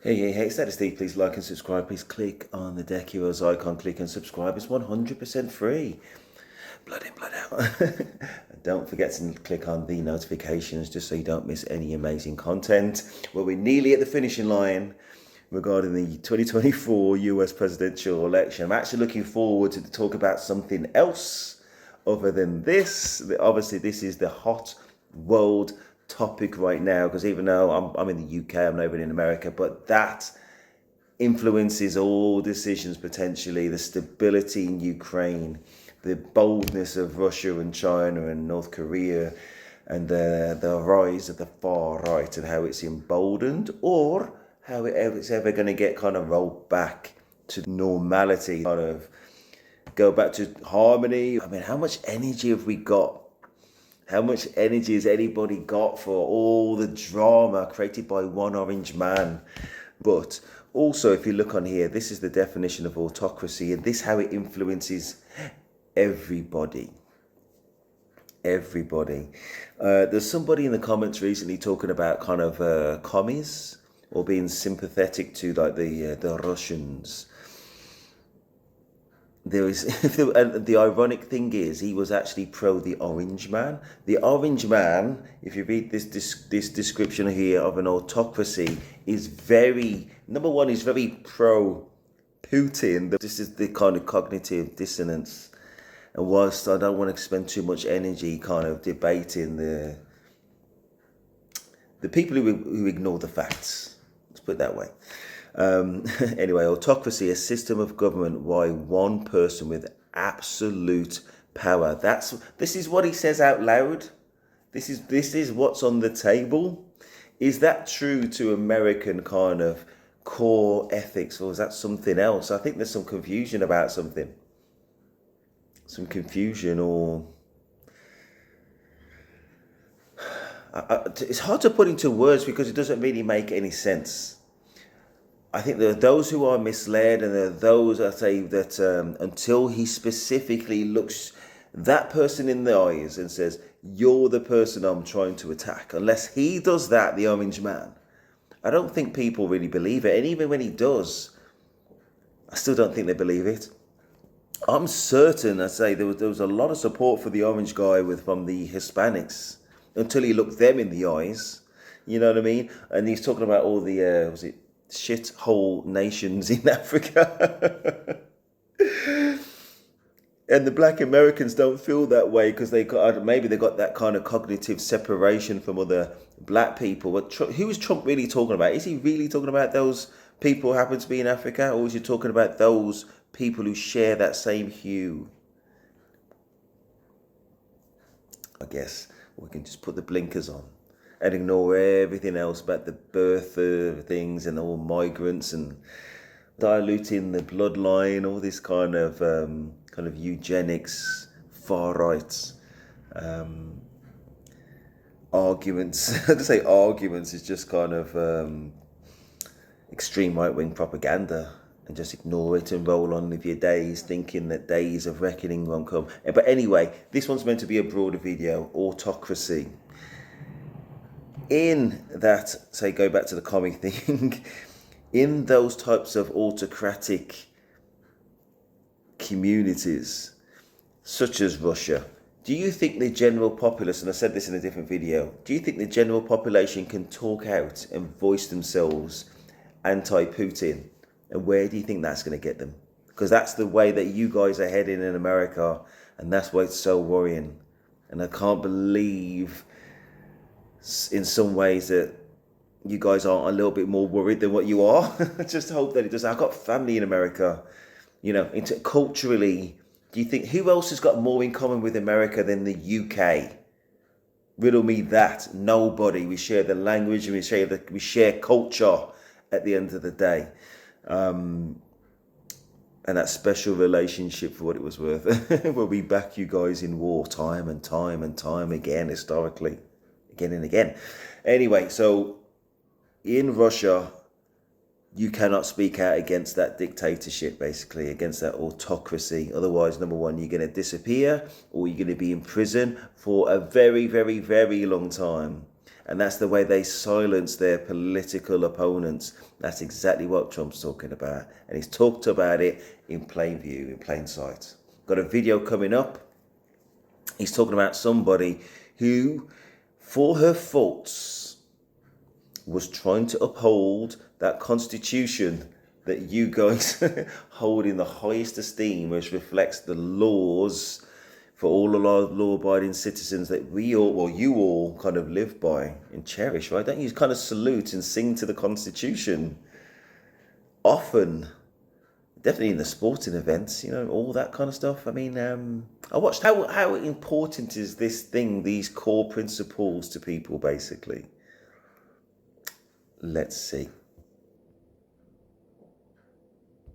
Hey, status Steve, please like and subscribe. Please click on the Deck Heroes icon, click and subscribe. It's 100% free. Blood in, blood out. And don't forget to click on the notifications just so you don't miss any amazing content. Well, we're nearly at the finishing line regarding the 2024 US presidential election. I'm actually looking forward to talk about something else other than this. Obviously, this is the hot world topic right now, because even though I'm in the UK, I'm not even in America, but that influences all decisions potentially. The stability in Ukraine, the boldness of Russia and China and North Korea, and the rise of the far right and how it's emboldened, or how it's ever going to get kind of rolled back to normality, kind of go back to harmony. I mean, how much energy have we got? How much energy has anybody got for all the drama created by one orange man? But also, if you look on here, this is the definition of autocracy, and this how it influences everybody. Everybody. There's somebody in the comments recently talking about kind of commies, or being sympathetic to like the Russians. There is, and the ironic thing is, he was actually pro the orange man. The orange man, if you read this description here of an autocracy, is very, number one, is very pro Putin. This is the kind of cognitive dissonance. And whilst I don't want to spend too much energy kind of debating the people who ignore the facts, let's put it that way. Anyway, autocracy, a system of government by one person with absolute power. This is what he says out loud. This is what's on the table. Is that true to American kind of core ethics, or is that something else? I think there's some confusion about something. Some confusion, or it's hard to put into words because it doesn't really make any sense. I think there are those who are misled, and there are those that say that until he specifically looks that person in the eyes and says, "You're the person I'm trying to attack," unless he does that, the orange man, I don't think people really believe it. And even when he does, I still don't think they believe it. I'm certain, I say, there was a lot of support for the orange guy from the Hispanics until he looked them in the eyes. You know what I mean? And he's talking about all the was it shithole nations in Africa. And the black Americans don't feel that way because maybe they got that kind of cognitive separation from other black people. But who is Trump really talking about? Is he really talking about those people who happen to be in Africa, or is he talking about those people who share that same hue? I guess we can just put the blinkers on and ignore everything else about the birth of things and all migrants and diluting the bloodline, all this kind of eugenics, far right arguments. To say arguments is just kind of extreme right-wing propaganda, and just ignore it and roll on with your days, thinking that days of reckoning won't come. But anyway, this one's meant to be a broader video, autocracy. In that, say, go back to the comic thing, in those types of autocratic communities, such as Russia, do you think the general populace, and I said this in a different video, do you think the general population can talk out and voice themselves anti-Putin? And where do you think that's going to get them? Because that's the way that you guys are heading in America, and that's why it's so worrying. And I can't believe in some ways that you guys aren't a little bit more worried than what you are. I just hope that it does. I've got family in America, culturally. Do you think, who else has got more in common with America than the UK? Riddle me that. Nobody. We share the language, and we share culture at the end of the day. And that special relationship, for what it was worth, where we back you guys in war time and time and time again, historically, again and again. Anyway, so in Russia, you cannot speak out against that dictatorship, basically, against that autocracy. Otherwise, number one, you're going to disappear, or you're going to be in prison for a very, very, very long time. And that's the way they silence their political opponents. That's exactly what Trump's talking about. And he's talked about it in plain view, in plain sight. Got a video coming up. He's talking about somebody who, for her faults, was trying to uphold that constitution that you guys hold in the highest esteem, which reflects the laws for all of our law-abiding citizens that we all, well, you all kind of live by and cherish, right? Don't you kind of salute and sing to the Constitution? Often, definitely in the sporting events, you know, all that kind of stuff. I mean, I watched how important is this thing, these core principles to people, basically. Let's see.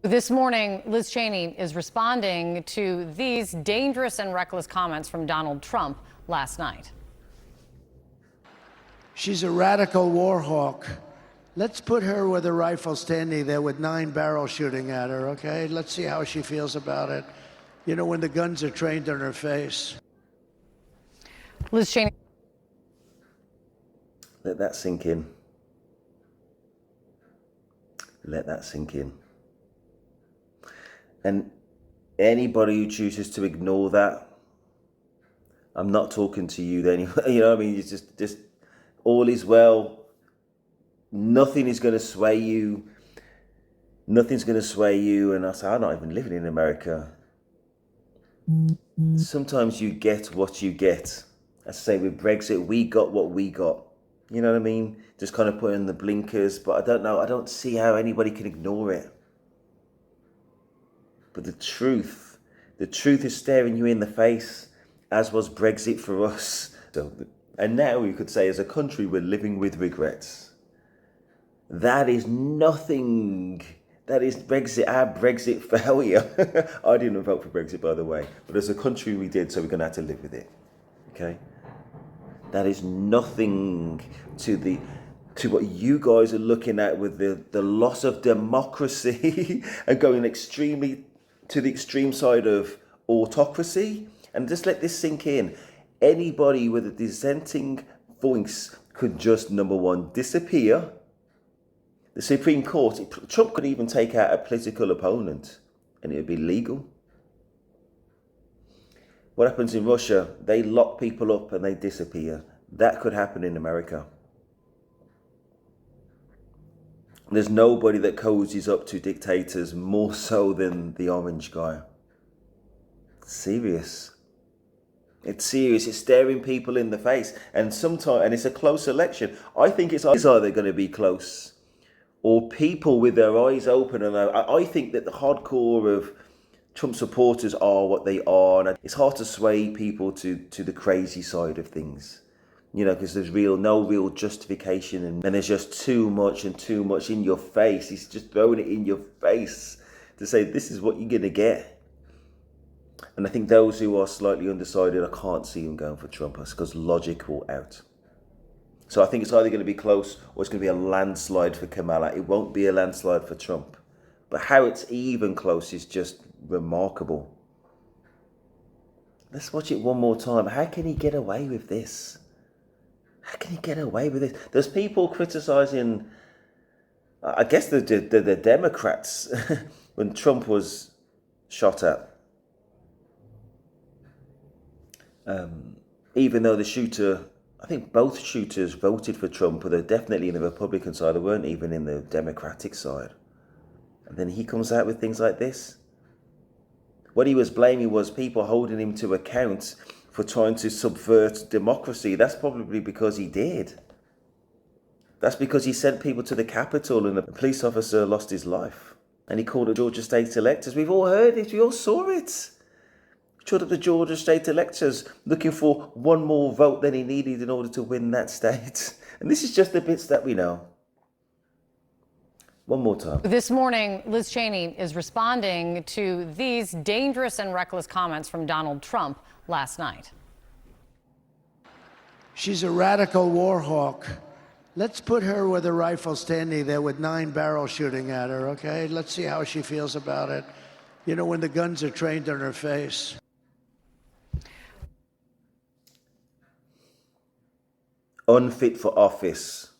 This morning, Liz Cheney is responding to these dangerous and reckless comments from Donald Trump last night. She's a radical war hawk. Let's put her with a rifle standing there with 9 barrels shooting at her, okay? Let's see how she feels about it. You know, when the guns are trained on her face. Liz Cheney. Let that sink in. Let that sink in. And anybody who chooses to ignore that, I'm not talking to you then. You know what I mean? It's just all is well. Nothing is going to sway you. Nothing's going to sway you. And I say, I'm not even living in America. Sometimes you get what you get. I say with Brexit, we got what we got. You know what I mean? Just kind of put in the blinkers. But I don't know. I don't see how anybody can ignore it. But the truth is staring you in the face, as was Brexit for us. And now we could say as a country, we're living with regrets. That is nothing. That is Brexit, our Brexit failure. I didn't vote for Brexit, by the way. But as a country, we did, so we're going to have to live with it. Okay? That is nothing to what you guys are looking at with the loss of democracy and going extremely to the extreme side of autocracy. And just let this sink in. Anybody with a dissenting voice could just, number one, disappear. The Supreme Court, Trump could even take out a political opponent and it would be legal. What happens in Russia? They lock people up and they disappear. That could happen in America. There's nobody that cozies up to dictators more so than the orange guy. Serious. It's serious. It's staring people in the face. And sometimes, and it's a close election. I think it's either going to be close or people with their eyes open. And I think that the hardcore of Trump supporters are what they are. And it's hard to sway people to the crazy side of things. You know, because there's no real justification, and there's just too much in your face. He's just throwing it in your face to say this is what you're going to get. And I think those who are slightly undecided, I can't see them going for Trump because logic will out. So I think it's either going to be close or it's going to be a landslide for Kamala. It won't be a landslide for Trump. But how it's even close is just remarkable. Let's watch it one more time. How can he get away with this? How can he get away with this? There's people criticizing, I guess, the Democrats when Trump was shot at. Even though the shooter, I think both shooters voted for Trump, but they're definitely in the Republican side. They weren't even in the Democratic side. And then he comes out with things like this. What he was blaming was people holding him to account for trying to subvert democracy. That's probably because he did. That's because he sent people to the Capitol and a police officer lost his life. And he called it Georgia state electors. We've all heard it. We all saw it. He called up the Georgia state electors looking for one more vote than he needed in order to win that state. And this is just the bits that we know. One more time. This morning, Liz Cheney is responding to these dangerous and reckless comments from Donald Trump last night. She's a radical war hawk. Let's put her with a rifle standing there with 9 barrels shooting at her, okay? Let's see how she feels about it. You know, when the guns are trained on her face. unfit for office.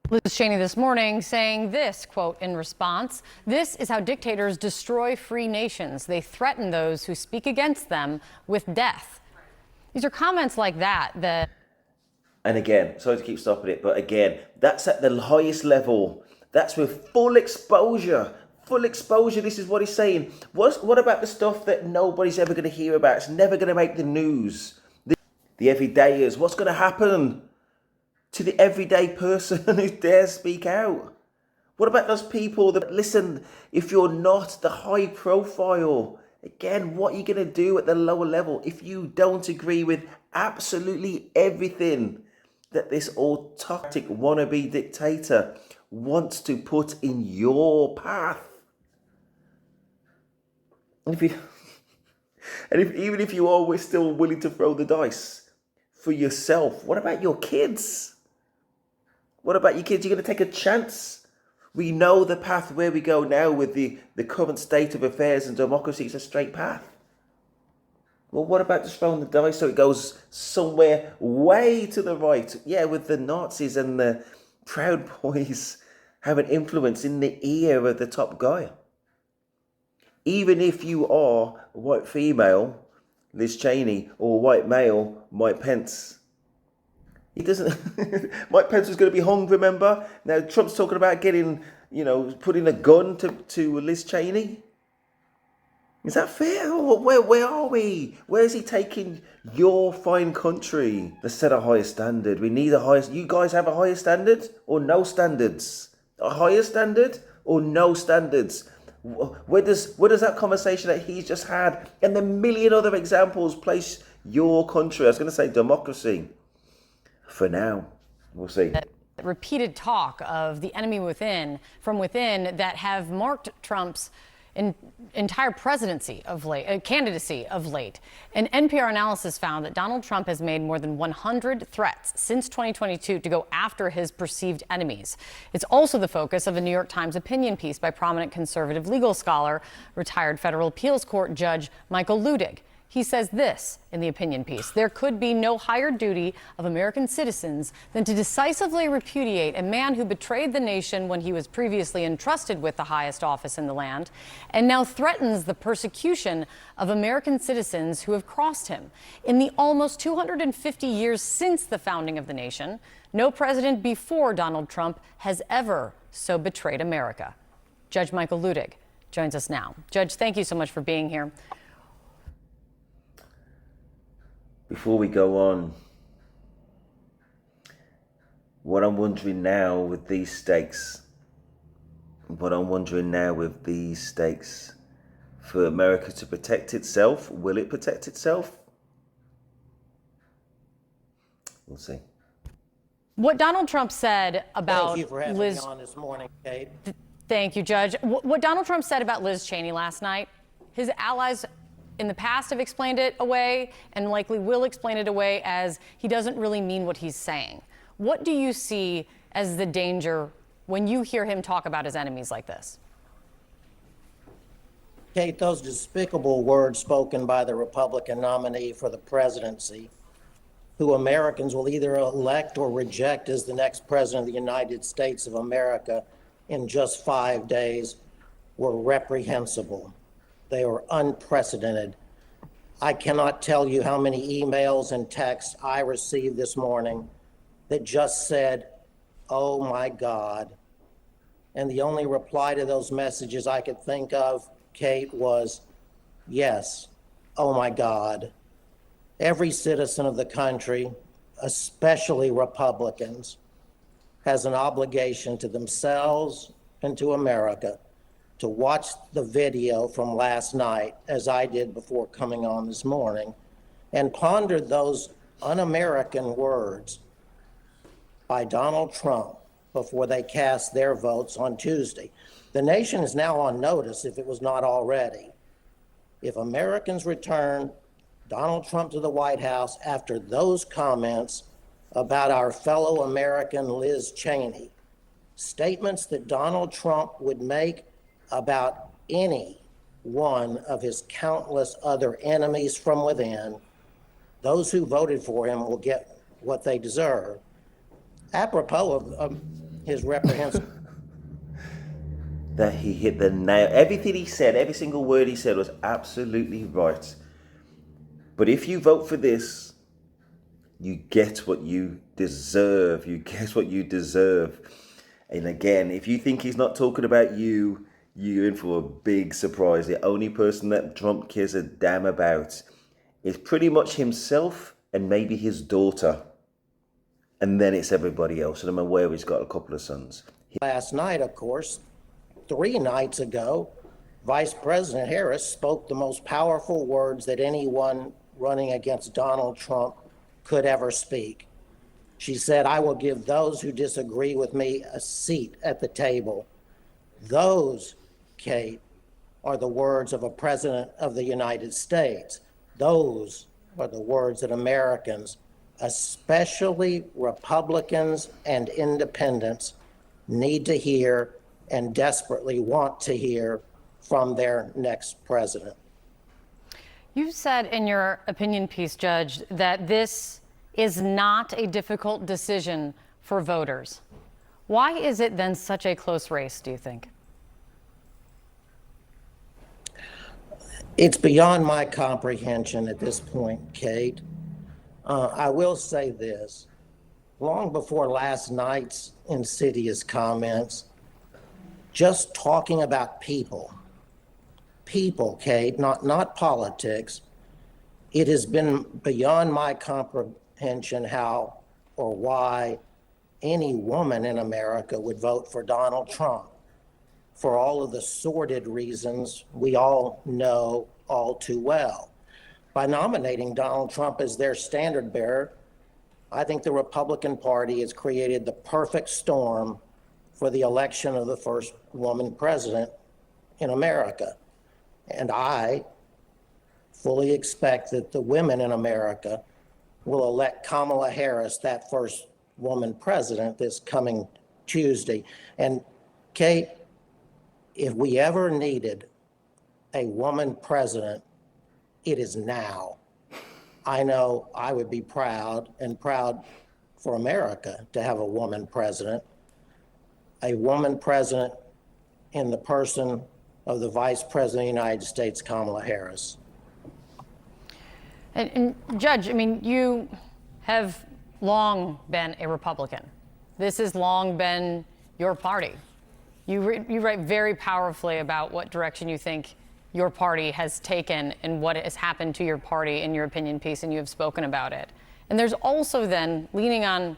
Liz Cheney this morning saying this, quote, in response, "This is how dictators destroy free nations. They threaten those who speak against them with death." These are comments like that. And again, sorry to keep stopping it, but again, that's at the highest level. That's with full exposure. Full exposure, this is what he's saying. What about the stuff that nobody's ever going to hear about? It's never going to make the news. The everydayers. What's going to happen to the everyday person who dares speak out? What about those people that, listen, if you're not the high profile, again, what are you going to do at the lower level if you don't agree with absolutely everything that this autocratic wannabe dictator wants to put in your path? And even if you are still willing to throw the dice for yourself, what about your kids? What about your kids? You're going to take a chance? We know the path where we go now with the current state of affairs and democracy is a straight path. Well, what about just throwing the dice so it goes somewhere way to the right? Yeah, with the Nazis and the Proud Boys having influence in the ear of the top guy. Even if you are a white female, Liz Cheney, or white male, Mike Pence. He doesn't. Mike Pence was going to be hung, remember? Now Trump's talking about putting a gun to Liz Cheney. Is that fair? Where are we? Where is he taking your fine country? Let's set a higher standard. We need a higher. You guys have a higher standard or no standards? A higher standard or no standards? Where does that conversation that he's just had and the million other examples place your country? I was going to say democracy. For now, we'll see. Repeated talk of the enemy from within that have marked Trump's entire presidency of late, candidacy of late. An NPR analysis found that Donald Trump has made more than 100 threats since 2022 to go after his perceived enemies. It's also the focus of a New York Times opinion piece by prominent conservative legal scholar, retired federal appeals court judge Michael Luttig. He says this in the opinion piece: "There could be no higher duty of American citizens than to decisively repudiate a man who betrayed the nation when he was previously entrusted with the highest office in the land and now threatens the persecution of American citizens who have crossed him. In the almost 250 years since the founding of the nation, no president before Donald Trump has ever so betrayed America." Judge Michael Luttig joins us now. Judge, thank you so much for being here. Before we go on, what I'm wondering now with these stakes, for America to protect itself, will it protect itself? We'll see. What Donald Trump said about Thank you for having Liz. me on this morning, Kate. Thank you, Judge. What Donald Trump said about Liz Cheney last night, his allies in the past have explained it away and likely will explain it away as he doesn't really mean what he's saying. What do you see as the danger when you hear him talk about his enemies like this? Kate, those despicable words spoken by the Republican nominee for the presidency, who Americans will either elect or reject as the next president of the United States of America in just 5 days, were reprehensible. They were unprecedented. I cannot tell you how many emails and texts I received this morning that just said, "Oh my God." And the only reply to those messages I could think of, Kate, was, "Yes, oh my God." Every citizen of the country, especially Republicans, has an obligation to themselves and to America to watch the video from last night, as I did before coming on this morning, and ponder those un-American words by Donald Trump before they cast their votes on Tuesday. The nation is now on notice, if it was not already. If Americans return Donald Trump to the White House after those comments about our fellow American Liz Cheney, statements that Donald Trump would make about any one of his countless other enemies from within, those who voted for him will get what they deserve. apropos of his reprehensible That he hit the nail. Everything he said, every single word he said was absolutely right. But if you vote for this, you get what you deserve. You get what you deserve. And again, if you think he's not talking about you, you're in for a big surprise. The only person that Trump cares a damn about is pretty much himself and maybe his daughter. And then it's everybody else. And I'm aware he's got a couple of sons. last night, of course. 3 nights ago, Vice President Harris spoke the most powerful words that anyone running against Donald Trump could ever speak. She said, "I will give those who disagree with me a seat at the table." Those, Kate, are the words of a president of the United States. Those are the words that Americans, especially Republicans and independents, need to hear and desperately want to hear from their next president. You said in your opinion piece, Judge, that this is not a difficult decision for voters. Why is it then such a close race, do you think? It's beyond my comprehension at this point, Kate. I will say this. Long before last night's insidious comments, just talking about people, Kate, not politics, it has been beyond my comprehension how or why any woman in America would vote for Donald Trump for all of the sordid reasons we all know all too well. By nominating Donald Trump as their standard bearer, I think the Republican Party has created the perfect storm for the election of the first woman president in America. And I fully expect that the women in America will elect Kamala Harris, that first woman president, this coming Tuesday. And Kate, if we ever needed a woman president, it is now. I know I would be proud for America to have a woman president in the person of the Vice President of the United States, Kamala Harris. And Judge, I mean, you have long been a Republican. This has long been your party. You write very powerfully about what direction you think your party has taken and what has happened to your party in your opinion piece, and you have spoken about it. And there's also then, leaning on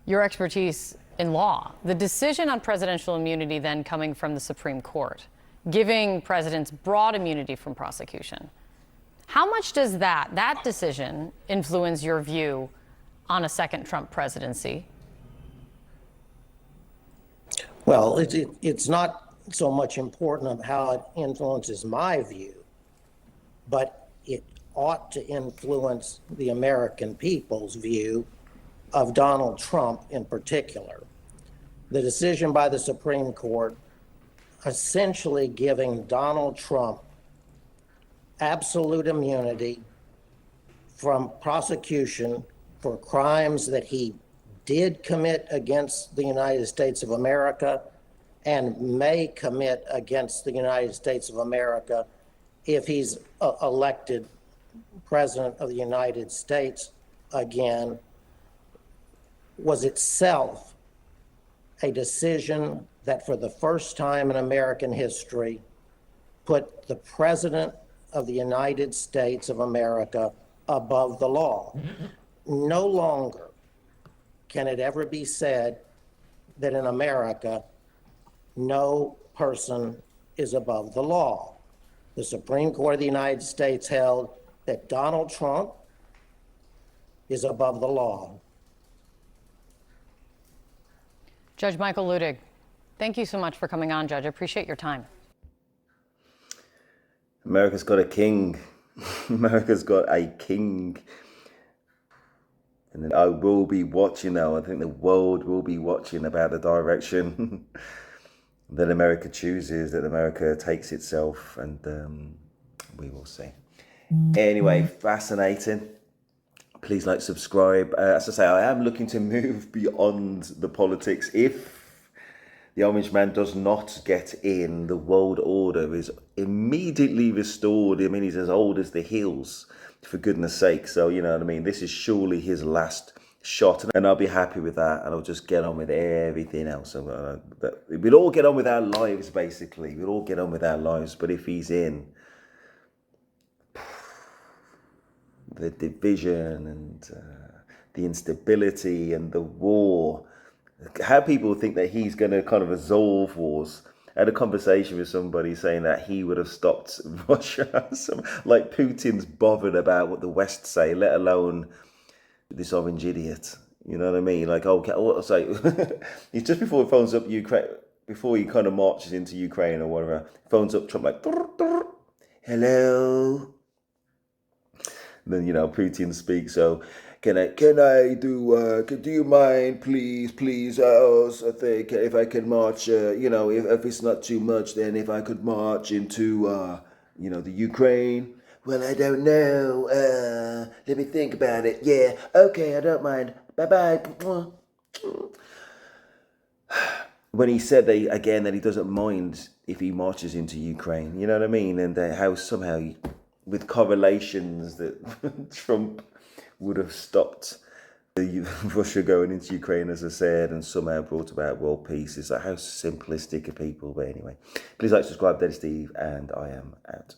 your expertise in law, the decision on presidential immunity then coming from the Supreme Court, giving presidents broad immunity from prosecution. How much does that decision influence your view on a second Trump presidency? Well, it's not so much important of how it influences my view, but it ought to influence the American people's view of Donald Trump in particular. The decision by the Supreme Court essentially giving Donald Trump absolute immunity from prosecution for crimes that he did commit against the United States of America and may commit against the United States of America if he's elected President of the United States again, was itself a decision that for the first time in American history put the President of the United States of America above the law. No longer can it ever be said that in America, no person is above the law. The Supreme Court of the United States held that Donald Trump is above the law. Judge Michael Luttig, thank you so much for coming on, Judge. I appreciate your time. America's got a king. America's got a king. And then I will be watching now. I think the world will be watching about the direction that America chooses, that America takes itself, and we will see. Anyway, fascinating. Please like, subscribe. As I say, I am looking to move beyond the politics. If the Orange Man does not get in, the world order is immediately restored. I mean, he's as old as the hills, for goodness sake. So, you know what I mean? This is surely his last shot. And I'll be happy with that. And I'll just get on with everything else. We'll all get on with our lives, basically. We'll all get on with our lives. But if he's in, the division and the instability and the war, how people think that he's going to kind of resolve wars. I had a conversation with somebody saying that he would have stopped Russia. Like, Putin's bothered about what the West say, let alone this orange idiot. You know what I mean? Like, okay, so he's just before he phones up Ukraine, before he kind of marches into Ukraine or whatever, phones up Trump like, hello. Then, you know, Putin speaks, so can I do you mind, please, I think if I can march, you know, if it's not too much, then if I could march into, you know, the Ukraine. Well, I don't know, let me think about it. Yeah, okay, I don't mind, bye-bye. When he said that he doesn't mind if he marches into Ukraine, you know what I mean? And how somehow, with correlations, that Trump would have stopped Russia going into Ukraine, as I said, and somehow brought about world peace. It's like, how simplistic are people? But anyway, please like, subscribe, Daddy Steve, and I am out.